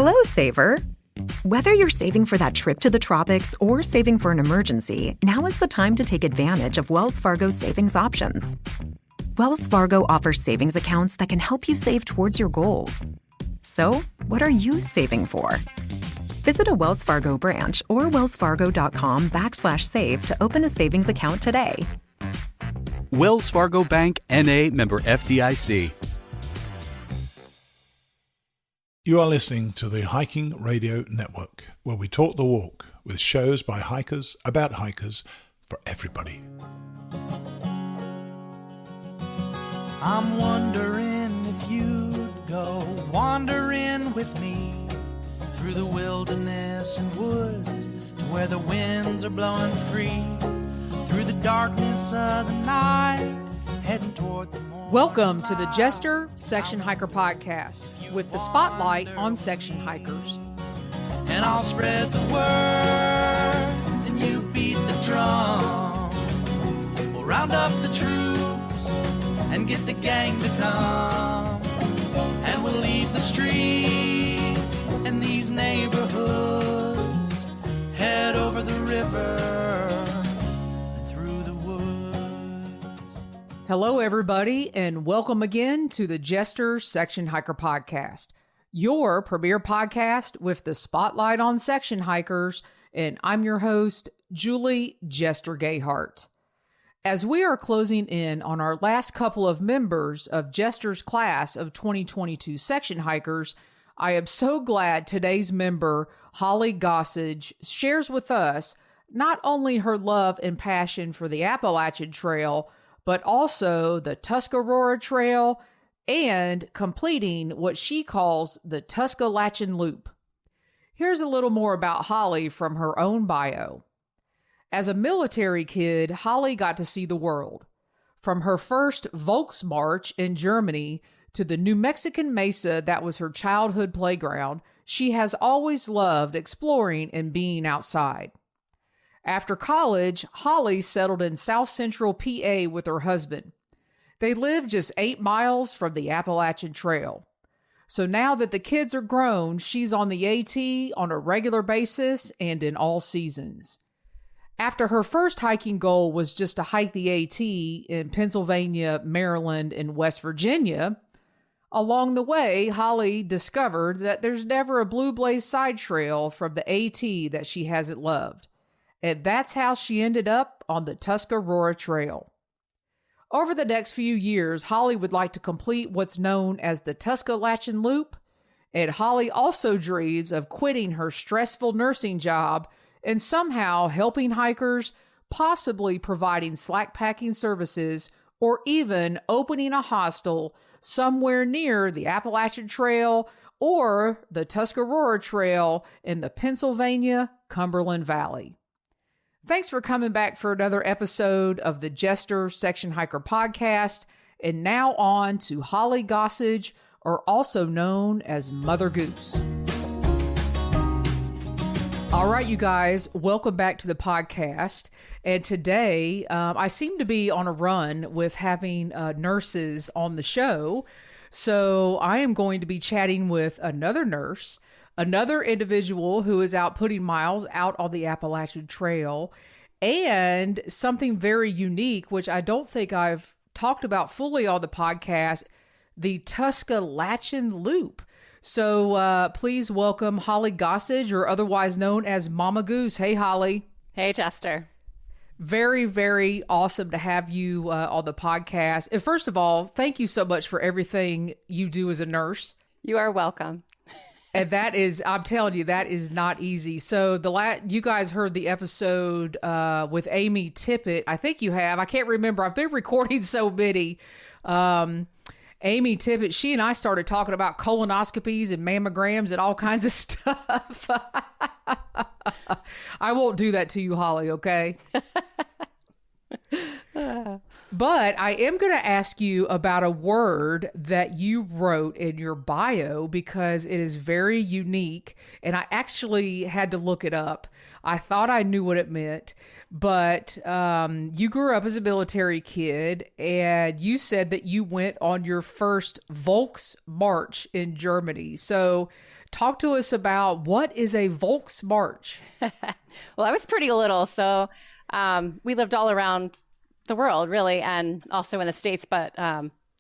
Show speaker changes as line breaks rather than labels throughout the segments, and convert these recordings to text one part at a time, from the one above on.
Hello, saver. Whether you're saving for that trip to the tropics or saving for an emergency, now is the time to take advantage of Wells Fargo's savings options. Wells Fargo offers savings accounts that can help you save towards your goals. So, what are you saving for? Visit a Wells Fargo branch or wellsfargo.com/save to open a savings account today.
Wells Fargo Bank, N.A., member FDIC.
You are listening to the Hiking Radio Network, where we talk the walk with shows by hikers, about hikers, for everybody.
I'm wondering if you'd go wandering with me through the wilderness and woods to where the winds are blowing free, through the darkness of the night, heading toward the morning.
Welcome to the Jester Section Hiker Podcast with the spotlight on section hikers.
And I'll spread the word and you beat the drum. We'll round up the troops and get the gang to come. And we'll leave the streets and these neighborhoods, head over the river and through the woods.
Hello, everybody, and welcome again to the Jester Section Hiker Podcast, your premier podcast with the spotlight on section hikers, and I'm your host, Julie Jester Gayheart. As we are closing in on our last couple of members of Jester's class of 2022 section hikers, I am so glad today's member, Holly Gossage, shares with us not only her love and passion for the Appalachian Trail, but also the Tuscarora Trail and completing what she calls the Tuscalachian Loop. Here's a little more about Holly from her own bio. As a military kid, Holly got to see the world. From her first Volksmarch in Germany to the New Mexican Mesa that was her childhood playground, she has always loved exploring and being outside. After college, Holly settled in South Central PA with her husband. They live just 8 miles from the Appalachian Trail. So now that the kids are grown, she's on the AT on a regular basis and in all seasons. After her first hiking goal was just to hike the AT in Pennsylvania, Maryland, and West Virginia, along the way, Holly discovered that there's never a Blue Blaze side trail from the AT that she hasn't loved. And that's how she ended up on the Tuscarora Trail. Over the next few years, Holly would like to complete what's known as the Tuscalachian Loop, and Holly also dreams of quitting her stressful nursing job and somehow helping hikers, possibly providing slack packing services, or even opening a hostel somewhere near the Appalachian Trail or the Tuscarora Trail in the Pennsylvania Cumberland Valley. Thanks for coming back for another episode of the Jester Section Hiker Podcast, and now on to Holly Gossage, or also known as Mother Goose. All right, you guys, welcome back to the podcast. And today, I seem to be on a run with having nurses on the show. So I am going to be chatting with another nurse, another individual who is out putting miles out on the Appalachian Trail, and something very unique, which I don't think I've talked about fully on the podcast, the Tuscalachian Loop. So please welcome Holly Gossage, or otherwise known as Mama Goose. Hey, Holly.
Hey, Jester.
Very, very awesome to have you on the podcast. And first of all, thank you so much for everything you do as a nurse.
You are welcome.
And that is, I'm telling you, that is not easy. So you guys heard the episode with Amy Tippett. I think you have. I can't remember. I've been recording so many. Amy Tippett, she and I started talking about colonoscopies and mammograms and all kinds of stuff. I won't do that to you, Holly, okay? But I am going to ask you about a word that you wrote in your bio because it is very unique, and I actually had to look it up. I thought I knew what it meant, but you grew up as a military kid, and you said that you went on your first Volksmarch in Germany. So talk to us about what is a Volksmarch?
Well, I was pretty little, so we lived all around the world, really, and also in the States. But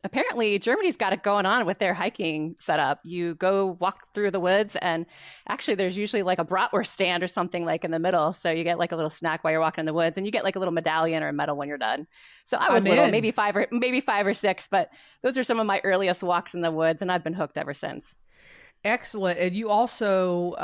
apparently, Germany's got it going on with their hiking setup. You go walk through the woods, and actually, there's usually like a bratwurst stand or something like in the middle. So you get like a little snack while you're walking in the woods, and you get like a little medallion or a medal when you're done. So I was little, maybe five or six, but those are some of my earliest walks in the woods, and I've been hooked ever since.
Excellent. And you also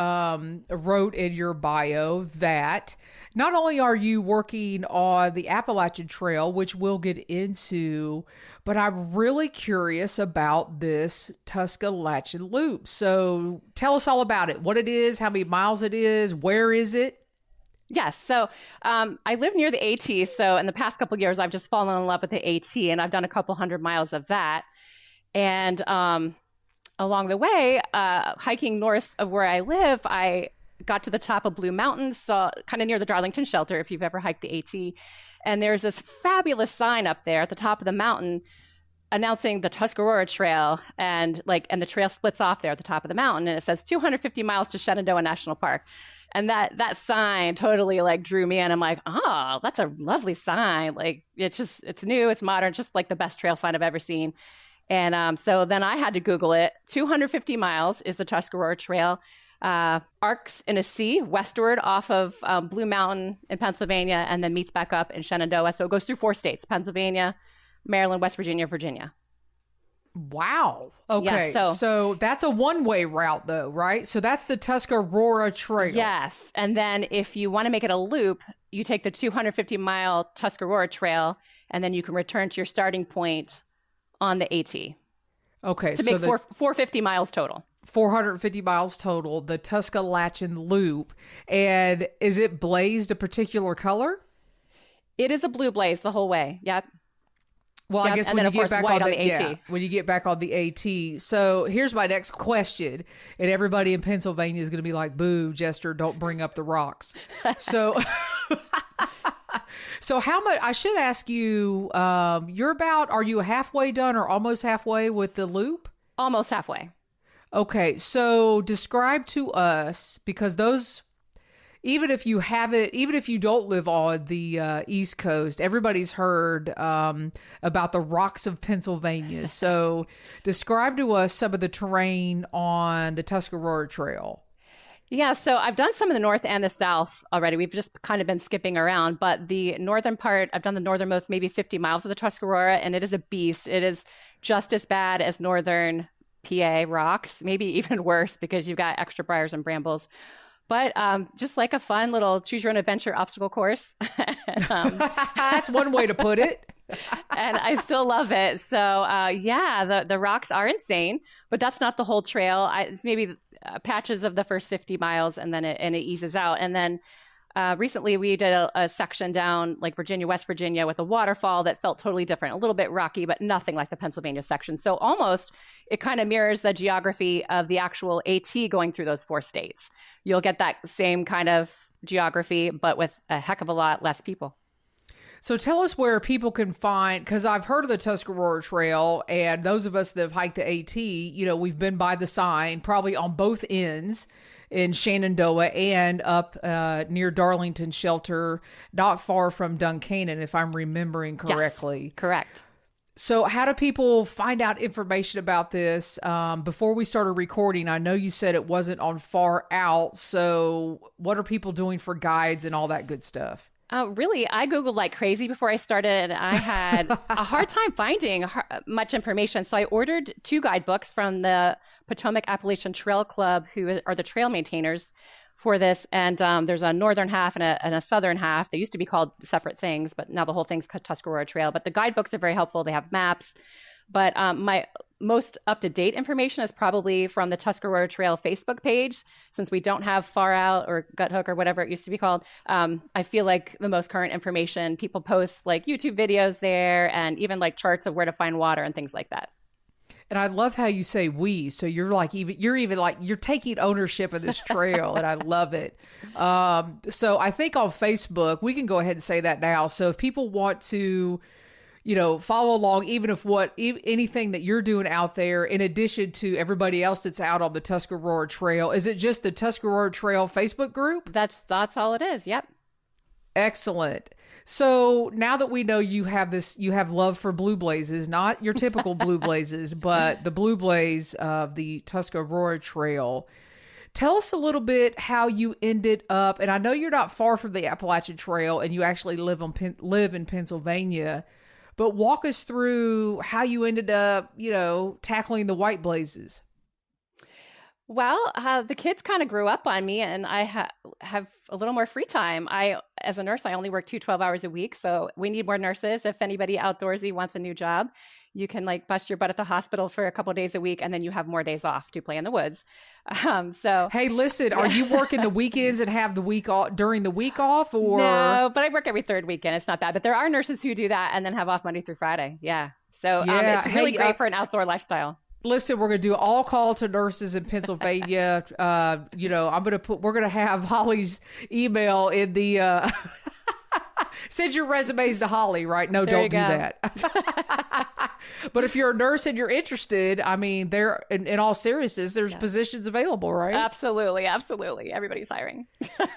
wrote in your bio that not only are you working on the Appalachian Trail, which we'll get into, but I'm really curious about this Tuscalachian Loop. So tell us all about it, what it is, how many miles it is, where is it?
Yes. So I live near the AT. So in the past couple of years, I've just fallen in love with the AT, and I've done a couple 100 miles of that. And along the way, hiking north of where I live, I got to the top of Blue Mountains, so kind of near the Darlington Shelter, if you've ever hiked the AT. And there's this fabulous sign up there at the top of the mountain announcing the Tuscarora Trail, and the trail splits off there at the top of the mountain, and it says 250 miles to Shenandoah National Park. And that sign totally like drew me in. I'm like, oh, that's a lovely sign. Like it's new, it's modern, just like the best trail sign I've ever seen. And so then I had to Google it. 250 miles is the Tuscarora Trail. Arcs in a C westward off of Blue Mountain in Pennsylvania, and then meets back up in Shenandoah. So it goes through 4 states: Pennsylvania, Maryland, West Virginia, Virginia.
Wow. Okay.
Yeah,
so that's a one-way route, though, right? So that's the Tuscarora Trail.
Yes. And then if you want to make it a loop, you take the 250-mile Tuscarora Trail, and then you can return to your starting point on the AT.
Okay.
To make 450 miles total.
450 miles total, the Tuscalachian Loop. And is it blazed a particular color?
It is a blue blaze the whole way. Yep.
Well,
yep.
I guess
and
when
then,
you get back on the AT.
AT.
When you get back on the AT. So here's my next question. And everybody in Pennsylvania is going to be like, boo, Jester, don't bring up the rocks. So... So how much, I should ask you, are you halfway done or almost halfway with the loop?
Almost halfway.
Okay. So describe to us, because those, even if you don't live on the East Coast, everybody's heard about the rocks of Pennsylvania. So describe to us some of the terrain on the Tuscarora Trail.
Yeah, so I've done some in the north and the south already. We've just kind of been skipping around, but the northern part, I've done the northernmost, maybe 50 miles of the Tuscarora, and it is a beast. It is just as bad as northern PA rocks, maybe even worse because you've got extra briars and brambles. But just like a fun little choose your own adventure obstacle course.
That's one way to put it.
And I still love it. So the rocks are insane, but that's not the whole trail. It's maybe patches of the first 50 miles, and then it eases out. And then recently we did a section down like Virginia, West Virginia, with a waterfall that felt totally different, a little bit rocky, but nothing like the Pennsylvania section. So almost it kind of mirrors the geography of the actual AT going through those 4 states. You'll get that same kind of geography, but with a heck of a lot less people.
So tell us where people can find, because I've heard of the Tuscarora Trail, and those of us that have hiked the AT, we've been by the sign, probably on both ends in Shenandoah and up near Darlington Shelter, not far from Duncannon, if I'm remembering correctly.
Yes, correct.
So how do people find out information about this? Before we started recording, I know you said it wasn't on Far Out. So what are people doing for guides and all that good stuff?
Really, I Googled like crazy before I started. I had a hard time finding much information. So I ordered 2 guidebooks from the Potomac Appalachian Trail Club, who are the trail maintainers for this. And there's a northern half and a southern half. They used to be called separate things, but now the whole thing's Tuscarora Trail. But the guidebooks are very helpful. They have maps. But my most up-to-date information is probably from the Tuscarora Trail Facebook page. Since we don't have Far Out or Gut Hook or whatever it used to be called, I feel like the most current information, people post like YouTube videos there and even like charts of where to find water and things like that.
And I love how you say we. So you're you're taking ownership of this trail, and I love it. So I think on Facebook, we can go ahead and say that now. So if people want to, follow along, even if anything that you're doing out there, in addition to everybody else that's out on the Tuscarora Trail, is it just the Tuscarora Trail Facebook group?
That's all it is. Yep.
Excellent. So now that we know you have love for blue blazes, not your typical blue blazes, but the blue blaze of the Tuscarora Trail. Tell us a little bit how you ended up, and I know you're not far from the Appalachian Trail, and you actually live in Pennsylvania, but walk us through how you ended up, tackling the white blazes.
Well, the kids kind of grew up on me, and I have a little more free time. As a nurse, I only work 12 hours a week, so we need more nurses. If anybody outdoorsy wants a new job, you can bust your butt at the hospital for a couple of days a week, and then you have more days off to play in the woods.
Hey, listen, are you working the weekends and have the week off during the week off, or
no? But I work every third weekend. It's not bad, but there are nurses who do that and then have off Monday through Friday. Yeah, so it's really great for an outdoor lifestyle.
Listen, we're going to do all call to nurses in Pennsylvania. We're going to have Holly's email in the, send your resumes to Holly, right? No, don't do that. But if you're a nurse and you're interested, I mean, in all seriousness, there's positions available, right?
Absolutely. Absolutely. Everybody's hiring.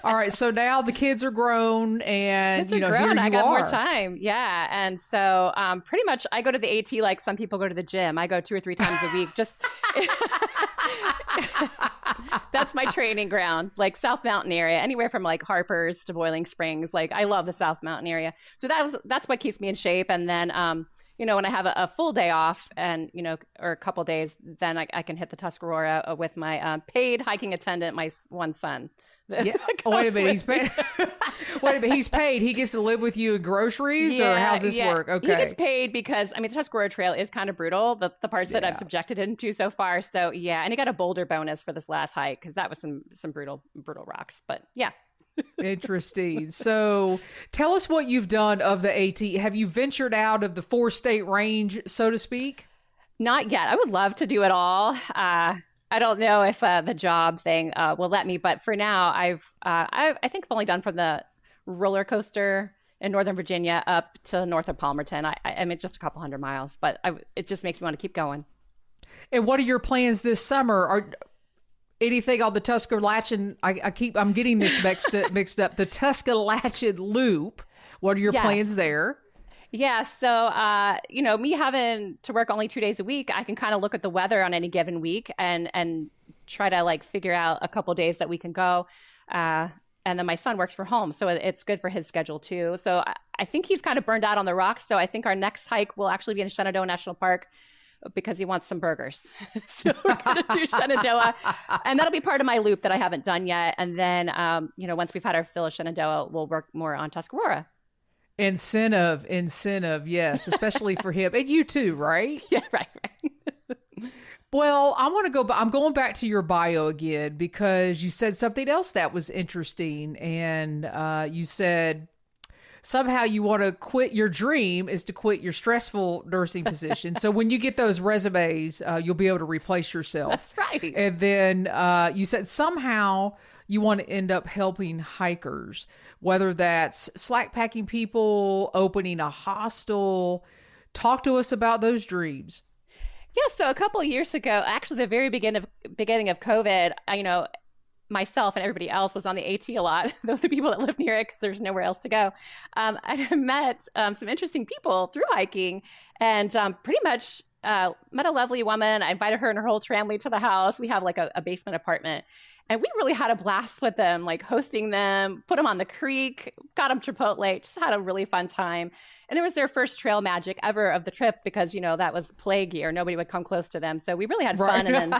All right. So now the kids are grown and,
here you I got more time. Yeah. And so pretty much I go to the AT like some people go to the gym. I go 2 or 3 times a week. Just that's my training ground, like South Mountain area, anywhere from like Harper's to Boiling Springs. Like I love the South Mountain area. So that's what keeps me in shape. And then, when I have a full day off and, or a couple days, then I can hit the Tuscarora with my paid hiking attendant, my one son.
Yeah. Wait a minute, he's paid. Wait a minute, he's paid. He gets to live with you in groceries, or how's this work? Okay,
he gets paid because the Tuscarora Trail is kind of brutal. The parts that I've subjected him to so far. So and he got a boulder bonus for this last hike because that was some brutal rocks. But yeah.
Interesting. So tell us what you've done of the AT. Have you ventured out of the 4-state range, so to speak?
Not yet. I would love to do it all. I don't know if the job thing will let me, but for now, I think I've only done from the roller coaster in Northern Virginia up to north of Palmerton. I mean, just a couple hundred miles, but it just makes me want to keep going.
And what are your plans this summer? Are anything on the Tuscalachian? I'm getting this mixed up. The Tuscalachian Loop. What are your plans there?
Yeah. So, me having to work only 2 days a week, I can kind of look at the weather on any given week and try to figure out a couple days that we can go. And then my son works from home, so it's good for his schedule too. So I think he's kind of burned out on the rocks. So I think our next hike will actually be in Shenandoah National Park because he wants some burgers. So we're going to do Shenandoah, and that'll be part of my loop that I haven't done yet. And then, once we've had our fill of Shenandoah, we'll work more on Tuscarora.
Incentive, yes, especially for him. And you too, right?
Yeah, right.
Well, I'm going back to your bio again because you said something else that was interesting. And you said somehow you want to quit your dream is to quit your stressful nursing position. So when you get those resumes, you'll be able to replace yourself.
That's right.
And then you said somehow you want to end up helping hikers, whether that's slack packing people, opening a hostel. Talk to us about those dreams.
Yeah, so a couple of years ago, actually the very beginning of COVID, myself and everybody else was on the AT a lot. Those are the people that live near it because there's nowhere else to go. I met some interesting people through hiking and pretty much met a lovely woman. I invited her and her whole family to the house. We have a basement apartment. And we really had a blast with them, hosting them, put them on the creek, got them Chipotle, just had a really fun time. And it was their first trail magic ever of the trip because, that was plague year. Nobody would come close to them. So we really had fun. Right. And then,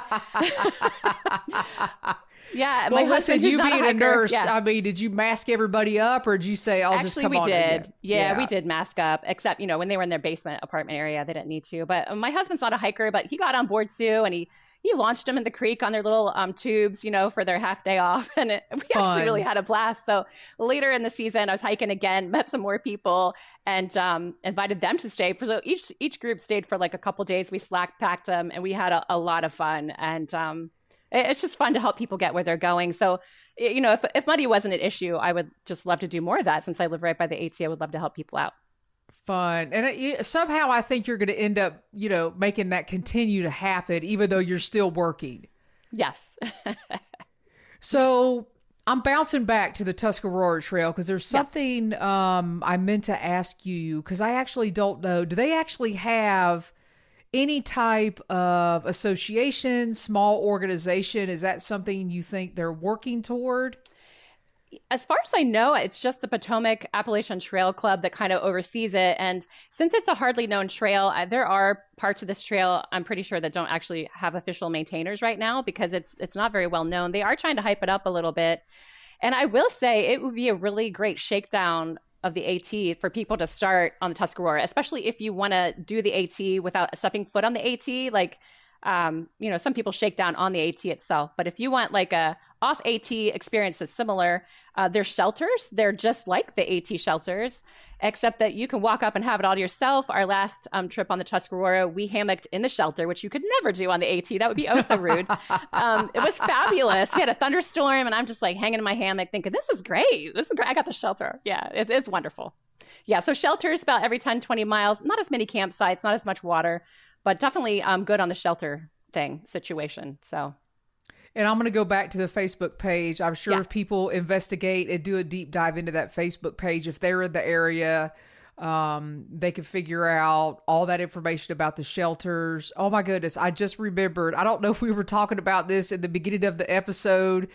yeah.
Well, listen, you being a nurse, I mean, did you mask everybody up or did you say, just come on?
Actually, we did. Yeah, we did mask up, except, when they were in their basement apartment area, they didn't need to. But my husband's not a hiker, but he got on board too. And he you launched them in the creek on their little tubes, for their half day off. And we actually really had a blast. So later in the season, I was hiking again, met some more people, and invited them to stay. So each group stayed for like a couple days. We slack packed them, and we had a lot of fun. And it's just fun to help people get where they're going. So, if money wasn't an issue, I would just love to do more of that. Since I live right by the AT, I would love to help people out.
Fun. And somehow I think you're going to end up, making that continue to happen, even though you're still working.
Yes.
So I'm bouncing back to the Tuscarora Trail because there's something I meant to ask you, because I actually don't know. Do they actually have any type of association, small organization? Is that something you think they're working toward?
As far as I know, it's just the Potomac Appalachian Trail Club that kind of oversees it. And since it's a hardly known trail, there are parts of this trail, I'm pretty sure, that don't actually have official maintainers right now because it's not very well known. They are trying to hype it up a little bit. And I will say it would be a really great shakedown of the AT for people to start on the Tuscarora, especially if you want to do the AT without stepping foot on the AT. Like, some people shake down on the AT itself, but if you want like a off AT experience that's similar, there's shelters. They're just like the AT shelters, except that you can walk up and have it all to yourself. Our last trip on the Tuscarora, we hammocked in the shelter, which you could never do on the AT. That would be oh so rude. It was fabulous. We had a thunderstorm, and I'm just like hanging in my hammock thinking, this is great. I got the shelter. Yeah, it's wonderful. Yeah, so shelters about every 10, 20 miles. Not as many campsites, not as much water, but definitely good on the shelter situation. So.
And I'm going to go back to the Facebook page. I'm sure if people investigate and do a deep dive into that Facebook page, if they're in the area, they can figure out all that information about the shelters. Oh my goodness. I just remembered. I don't know if we were talking about this in the beginning of the episode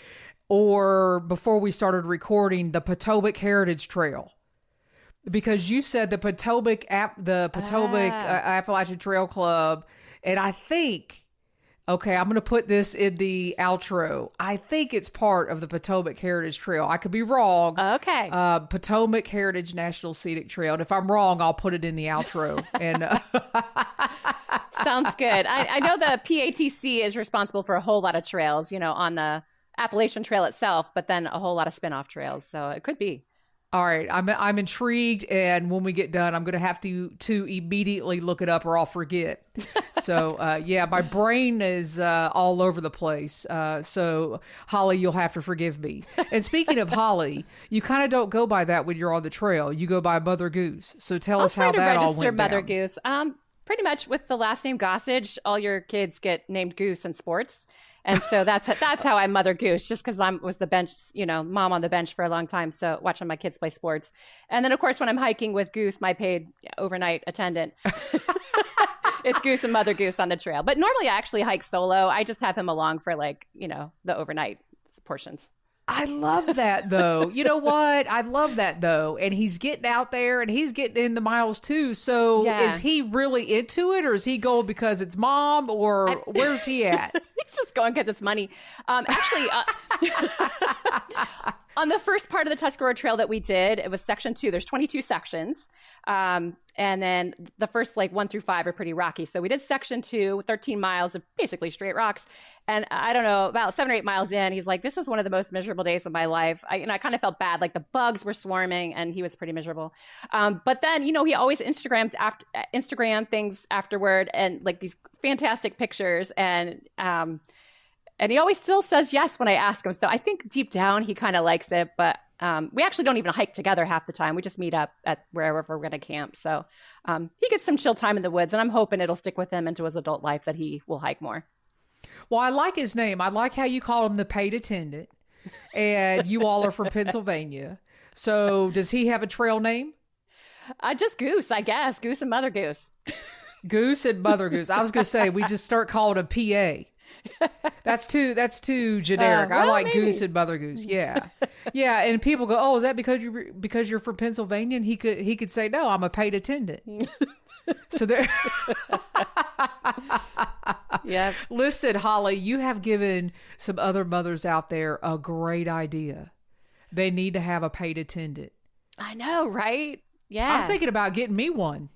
or before we started recording, the Potomac Heritage Trail. Because you said the Potomac Appalachian Trail Club. And I think, okay, I'm going to put this in the outro. I think it's part of the Potomac Heritage Trail. I could be wrong.
Okay.
Potomac Heritage National Scenic Trail. And if I'm wrong, I'll put it in the outro. And
sounds good. I know the PATC is responsible for a whole lot of trails, on the Appalachian Trail itself, but then a whole lot of spin-off trails. So it could be.
All right, I'm intrigued, and when we get done, I'm going to have to immediately look it up, or I'll forget. So, my brain is all over the place. So, Holly, you'll have to forgive me. And speaking of Holly, you kind of don't go by that when you're on the trail. You go by Mother Goose. So tell us how that all went
Mother
down.
Goose. Pretty much with the last name Gossage, all your kids get named Goose in sports. And so that's how I'm Mother Goose, just because I was the bench, mom on the bench for a long time. So watching my kids play sports. And then, of course, when I'm hiking with Goose, my paid overnight attendant, it's Goose and Mother Goose on the trail. But normally I actually hike solo. I just have him along for the overnight portions.
I love that, though. You know what? I love that, though. And he's getting out there and he's getting in the miles, too. So is he really into it, or is he going because it's mom, or where's he at?
He's just going because it's money. Actually, on the first part of the Tuscarora Trail that we did, it was section 2. There's 22 sections. And then the first 1 through 5 are pretty rocky. So we did section 2, 13 miles of basically straight rocks. And I don't know, about 7 or 8 miles in, he's like, this is one of the most miserable days of my life. I kind of felt bad. Like the bugs were swarming and he was pretty miserable. But then, he always Instagram things afterward and these fantastic pictures. And he always still says yes when I ask him. So I think deep down he kind of likes it, but we actually don't even hike together half the time. We just meet up at wherever we're going to camp. So he gets some chill time in the woods, and I'm hoping it'll stick with him into his adult life that he will hike more.
Well, I like his name. I like how you call him the paid attendant, and you all are from Pennsylvania. So does he have a trail name?
Just Goose, I guess. Goose and Mother Goose.
Goose and Mother Goose. I was going to say, we just start calling him PA. That's too generic. I like maybe. Goose and Mother Goose. Yeah. Yeah. And people go, oh, is that because you're from Pennsylvania? And he could say, no, I'm a paid attendant. So there.
Yeah.
Listen, Holly, you have given some other mothers out there a great idea. They need to have a paid attendant.
I know, right? Yeah.
I'm thinking about getting me one.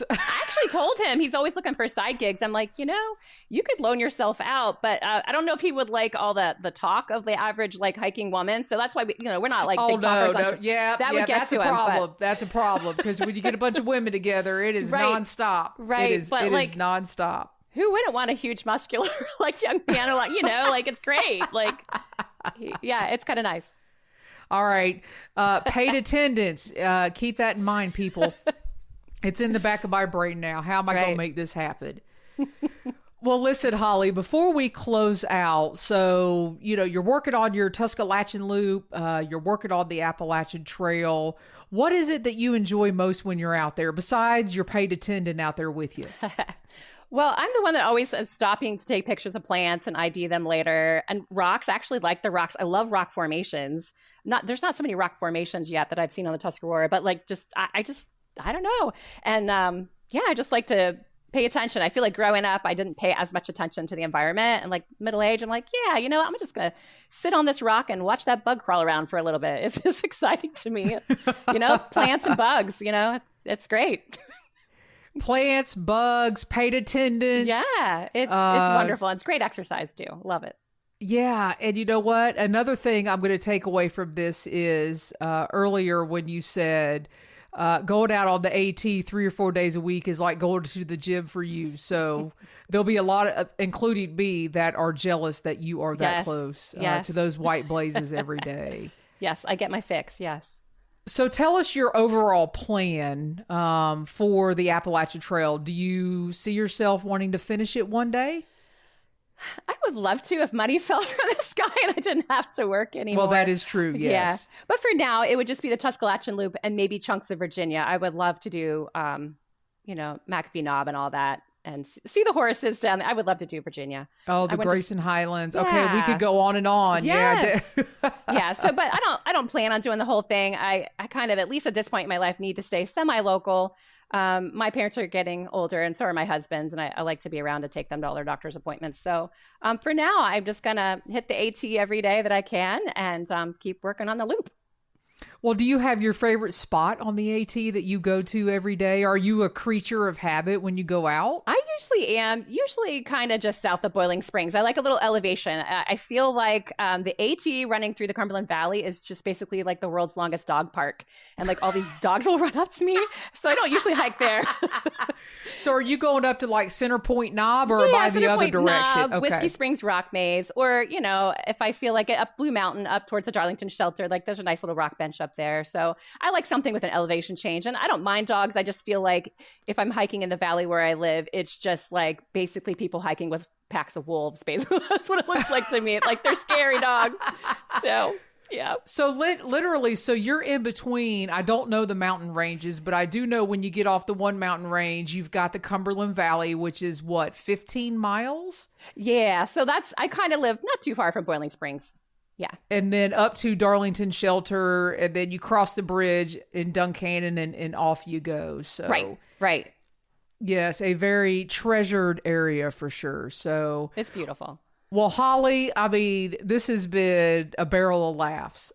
I actually told him he's always looking for side gigs. I'm like, you could loan yourself out, but I don't know if he would like all the talk of the average like hiking woman. So that's why we're not like big talkers. Would get
that's
to
a
him.
Problem. That's a problem because when you get a bunch of women together, it is nonstop.
Right,
it is nonstop.
Who wouldn't want a huge muscular like young man? Or like like it's great. Like, yeah, it's kind of nice.
All right, paid attendance. Keep that in mind, people. It's in the back of my brain now. How am I going to make this happen? Well, listen, Holly, before we close out, so, you're working on your Tuscalachian Loop, you're working on the Appalachian Trail. What is it that you enjoy most when you're out there, besides your paid attendant out there with you?
Well, I'm the one that always is stopping to take pictures of plants and ID them later. And rocks, I actually like the rocks. I love rock formations. There's not so many rock formations yet that I've seen on the Tuscarora, but like I don't know. And I just like to pay attention. I feel like growing up, I didn't pay as much attention to the environment. And like middle age, I'm like, I'm just going to sit on this rock and watch that bug crawl around for a little bit. It's just exciting to me. Plants and bugs, it's great.
Plants, bugs, paid attendance.
Yeah, it's wonderful. It's great exercise too. Love it.
Yeah. And you know what? Another thing I'm going to take away from this is earlier when you said going out on the AT 3 or 4 days a week is like going to the gym for you. So there'll be a lot of, including me, that are jealous that you are that close to those white blazes every day.
Yes, I get my fix. Yes.
So tell us your overall plan for the Appalachian Trail. Do you see yourself wanting to finish it one day?
I would love to if money fell from the sky and I didn't have to work anymore.
Well, that is true, yes.
Yeah. But for now, it would just be the Tuscalachian Loop and maybe chunks of Virginia. I would love to do, McAfee Knob and all that and see the horses down there. I would love to do Virginia.
Oh, the Grayson Highlands. Yeah. Okay, we could go on and on.
Yes. Yeah. So, but I don't plan on doing the whole thing. I kind of, at least at this point in my life, need to stay semi-local. My parents are getting older and so are my husband's, and I like to be around to take them to all their doctor's appointments. So for now, I'm just going to hit the AT every day that I can and keep working on the loop.
Well, do you have your favorite spot on the AT that you go to every day? Are you a creature of habit when you go out?
I usually kind of just south of Boiling Springs. I like a little elevation. I feel like the AT running through the Cumberland Valley is just basically like the world's longest dog park. And like all these dogs will run up to me. So I don't usually hike there.
So are you going up to like Center Point Knob or by the other direction?
Knob, okay. Whiskey Springs Rock Maze. Or, if I feel like it, up Blue Mountain, up towards the Darlington Shelter, like there's a nice little rock bench up there. So I like something with an elevation change. And I don't mind dogs. I just feel like if I'm hiking in the valley where I live, it's just like basically people hiking with packs of wolves. Basically, that's what it looks like to me. Like they're scary dogs. So yeah.
So literally, so you're in between. I don't know the mountain ranges, but I do know when you get off the one mountain range, you've got the Cumberland Valley, which is 15 miles?
Yeah. So I kind of live not too far from Boiling Springs. Yeah.
And then up to Darlington Shelter, and then you cross the bridge in Duncannon and off you go. So
Right.
Yes, a very treasured area for sure. So
it's beautiful.
Well, Holly, I mean, this has been a barrel of laughs.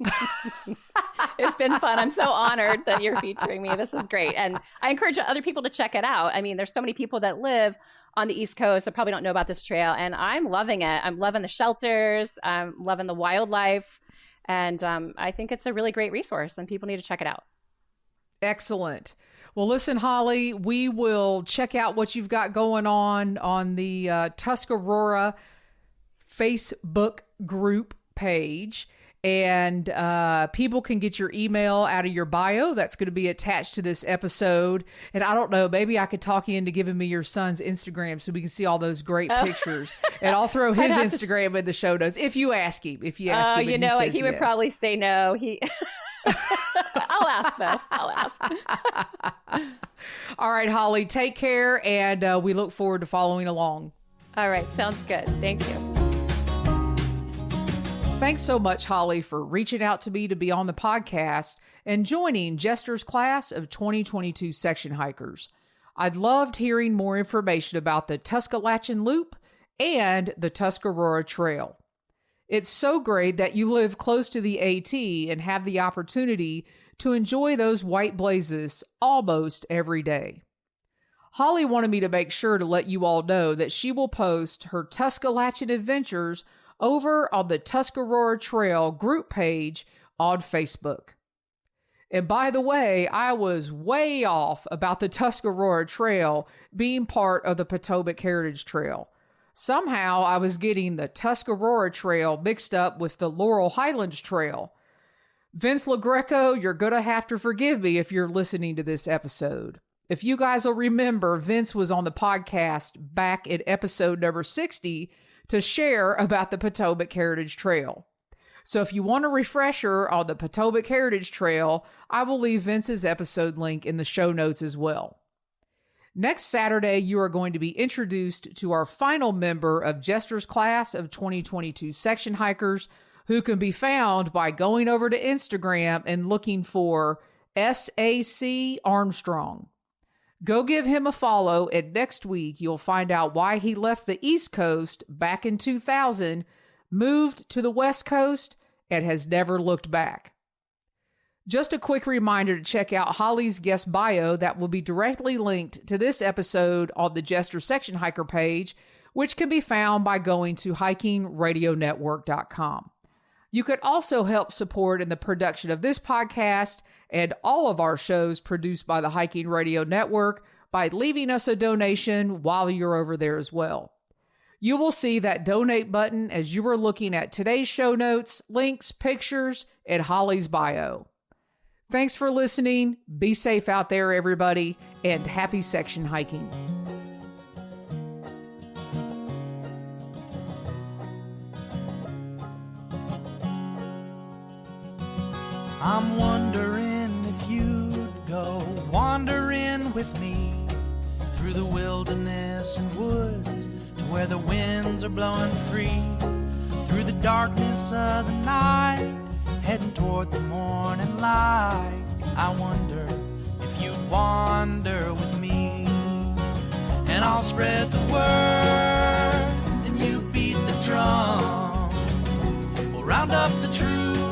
It's been fun. I'm so honored that you're featuring me. This is great. And I encourage other people to check it out. I mean, there's so many people that live on the East Coast that probably don't know about this trail. And I'm loving it. I'm loving the shelters. I'm loving the wildlife. And I think it's a really great resource and people need to check it out.
Excellent. Well, listen, Holly, we will check out what you've got going on the Tuscarora Facebook group page. And people can get your email out of your bio. That's going to be attached to this episode. And I don't know, maybe I could talk you into giving me your son's Instagram so we can see all those great pictures. And I'll throw his Instagram in the show notes if you ask him. If you ask him,
you know what? He would
yes.
probably say no. I'll ask though. I'll ask.
All right, Holly, take care. And we look forward to following along.
All right. Sounds good. Thank you.
Thanks so much, Holly, for reaching out to me to be on the podcast and joining Jester's class of 2022 section hikers. I'd loved hearing more information about the Tuscalachian Loop and the Tuscarora Trail. It's so great that you live close to the AT and have the opportunity to enjoy those white blazes almost every day. Holly wanted me to make sure to let you all know that she will post her Tuscalachian adventures over on the Tuscarora Trail group page on Facebook. And by the way, I was way off about the Tuscarora Trail being part of the Potomac Heritage Trail. Somehow I was getting the Tuscarora Trail mixed up with the Laurel Highlands Trail. Vince LaGreco, you're going to have to forgive me if you're listening to this episode. If you guys will remember, Vince was on the podcast back in episode number 60 to share about the Potomac Heritage Trail. So if you want a refresher on the Potomac Heritage Trail, I will leave Vince's episode link in the show notes as well. Next Saturday, you are going to be introduced to our final member of Jester's class of 2022 section hikers, who can be found by going over to Instagram and looking for SAC Armstrong. Go give him a follow, and next week you'll find out why he left the East Coast back in 2000, moved to the West Coast, and has never looked back. Just a quick reminder to check out Holly's guest bio that will be directly linked to this episode on the Jester Section Hiker page, which can be found by going to hikingradionetwork.com. You could also help support in the production of this podcast and all of our shows produced by the Hiking Radio Network by leaving us a donation while you're over there as well. You will see that donate button as you are looking at today's show notes, links, pictures, and Holly's bio. Thanks for listening. Be safe out there, everybody, and happy section hiking.
I'm wondering if you'd go wandering with me through the wilderness and woods to where the winds are blowing free, through the darkness of the night, heading toward the morning light. I wonder if you'd wander with me, and I'll spread the word and you beat the drum. We'll round up the troops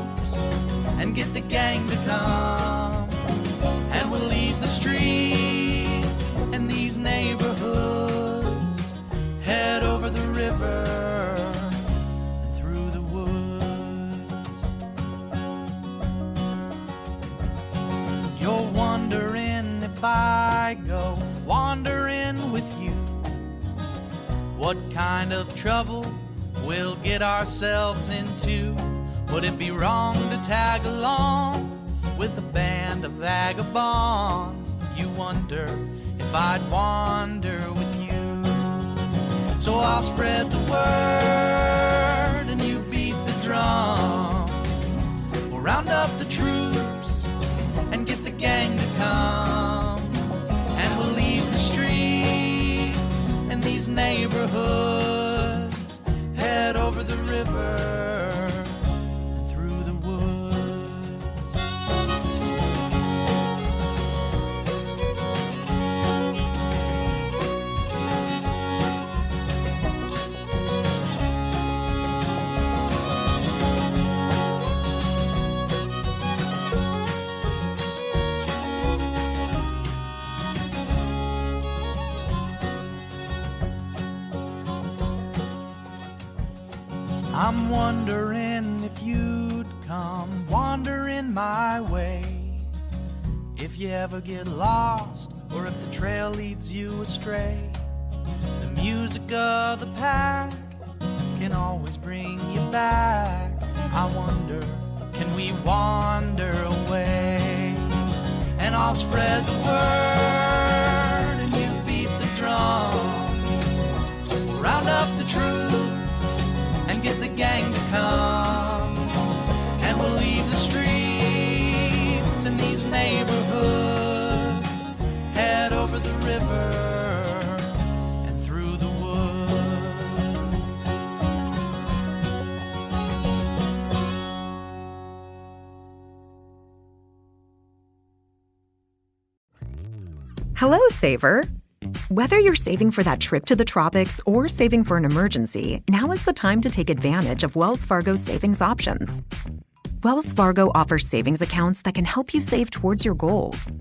and get the gang to come, and we'll leave the streets and these neighborhoods, head over the river and through the woods. You're wondering if I go wandering with you, what kind of trouble we'll get ourselves into. Would it be wrong to tag along with a band of vagabonds? You wonder if I'd wander with you. So I'll spread the word and you beat the drum. We'll round up the troops and get the gang to come, and we'll leave the streets and these neighborhoods, head over the river. I'm wondering if you'd come wandering my way, if you ever get lost or if the trail leads you astray. The music of the pack can always bring you back. I wonder, can we wander away? And I'll spread the word and you beat the drum. We'll round up the troops and get the gang to come, and we'll leave the streets and these neighborhoods, head over the river and through the woods.
Hello, Saver. Whether you're saving for that trip to the tropics or saving for an emergency, now is the time to take advantage of Wells Fargo's savings options. Wells Fargo offers savings accounts that can help you save towards your goals.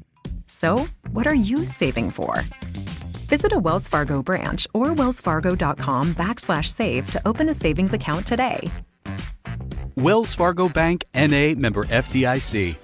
So, what are you saving for? Visit a Wells Fargo branch or wellsfargo.com/save to open a savings account today.
Wells Fargo Bank, N.A., member FDIC.